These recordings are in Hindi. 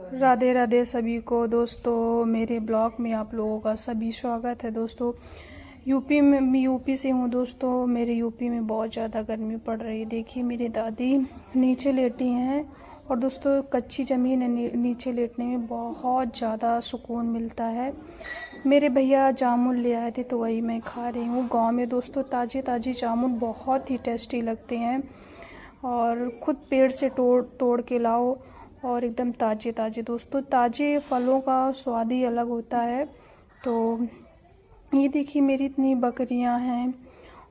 राधे राधे सभी को दोस्तों, मेरे ब्लॉग में आप लोगों का सभी स्वागत है। दोस्तों यूपी से हूँ दोस्तों। मेरे यूपी में बहुत ज़्यादा गर्मी पड़ रही है। देखिए मेरी दादी नीचे लेटी हैं और दोस्तों कच्ची ज़मीन नीचे लेटने में बहुत ज़्यादा सुकून मिलता है। मेरे भैया जामुन ले आए थे तो वही मैं खा रही हूँ। गांव में दोस्तों ताज़े ताज़े जामुन बहुत ही टेस्टी लगते हैं और ख़ुद पेड़ से तोड़ के लाओ और एकदम ताज़े ताज़े। दोस्तों ताज़े फलों का स्वाद ही अलग होता है। तो ये देखिए मेरी इतनी बकरियां हैं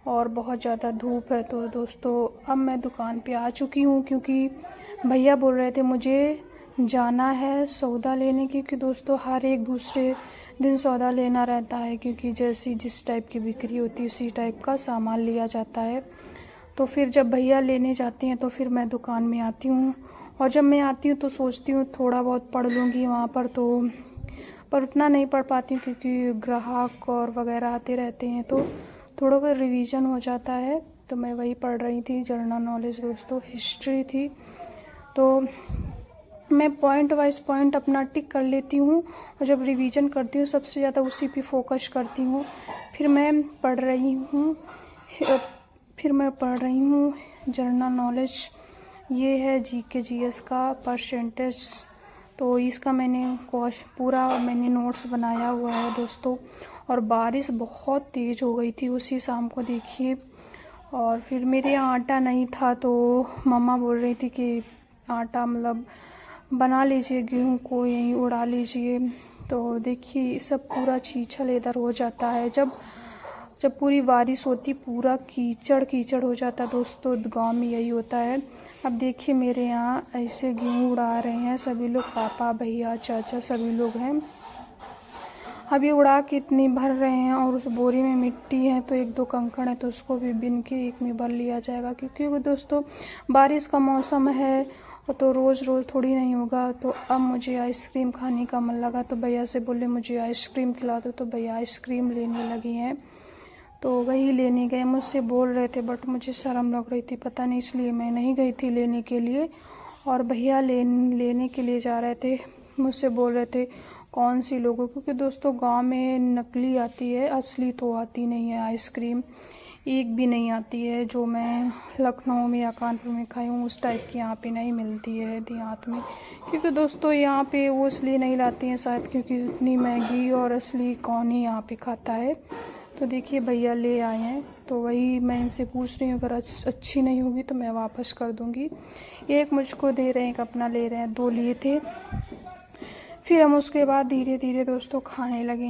और बहुत ज़्यादा धूप है। तो दोस्तों अब मैं दुकान पे आ चुकी हूँ क्योंकि भैया बोल रहे थे मुझे जाना है सौदा लेने, क्योंकि दोस्तों हर एक दूसरे दिन सौदा लेना रहता है, क्योंकि जैसी जिस टाइप की बिक्री होती है उसी टाइप का सामान लिया जाता है। तो फिर जब भैया लेने जाते हैं तो फिर मैं दुकान में आती हूँ और जब मैं आती हूँ तो सोचती हूँ थोड़ा बहुत पढ़ लूँगी वहाँ पर, तो पर उतना नहीं पढ़ पाती हूँ क्योंकि ग्राहक और वगैरह आते रहते हैं तो थोड़ा बहुत रिवीजन हो जाता है। तो मैं वही पढ़ रही थी, जनरल नॉलेज दोस्तों, हिस्ट्री थी। तो मैं पॉइंट वाइज पॉइंट अपना टिक कर लेती हूँ और जब रिवीजन करती हूँ सबसे ज़्यादा उसी पे फोकस करती हूँ। फिर मैं पढ़ रही हूँ जनरल नॉलेज। ये है जीके जीएस का परसेंटेज, तो इसका मैंने पूरा नोट्स बनाया हुआ है दोस्तों। और बारिश बहुत तेज़ हो गई थी उसी शाम को देखिए। और फिर मेरे यहाँ आटा नहीं था तो मम्मा बोल रही थी कि आटा मतलब बना लीजिए, गेहूं को यहीं उड़ा लीजिए। तो देखिए सब पूरा छीछल इधर हो जाता है जब पूरी बारिश होती, पूरा कीचड़ कीचड़ हो जाता है दोस्तों। गांव में यही होता है। अब देखिए मेरे यहाँ ऐसे गेहूँ उड़ा रहे हैं सभी लोग, पापा भैया चाचा सभी लोग हैं। अभी उड़ा के इतनी भर रहे हैं और उस बोरी में मिट्टी है तो एक दो कंकड़ है तो उसको भी बिन के एक में भर लिया जाएगा, क्योंकि दोस्तों बारिश का मौसम है तो रोज़ रोज़ थोड़ी नहीं होगा। तो अब मुझे आइसक्रीम खाने का मन लगा तो भैया से बोले मुझे आइसक्रीम खिला दो, तो भैया आइसक्रीम लेने लगी हैं। तो वही लेने गए, मुझसे बोल रहे थे बट मुझे शर्म लग रही थी, पता नहीं इसलिए मैं नहीं गई थी लेने के लिए। और भैया लेने के लिए जा रहे थे, मुझसे बोल रहे थे कौन सी लोगों, क्योंकि दोस्तों गांव में नकली आती है, असली तो आती नहीं है आइसक्रीम, एक भी नहीं आती है। जो मैं लखनऊ में या कानपुर में खाई हूँ उस टाइप की यहाँ पे नहीं मिलती है देहात में, क्योंकि दोस्तों यहाँ पे वो इसलिए नहीं लाती हैं शायद क्योंकि इतनी महंगी और असली कौन ही यहाँ पे खाता है। तो देखिए भैया ले आए हैं तो वही मैं इनसे पूछ रही हूँ, अगर अच्छी नहीं होगी तो मैं वापस कर दूँगी। एक मुझको दे रहे हैं, एक अपना ले रहे हैं, दो लिए थे। फिर हम उसके बाद धीरे धीरे दोस्तों खाने लगे।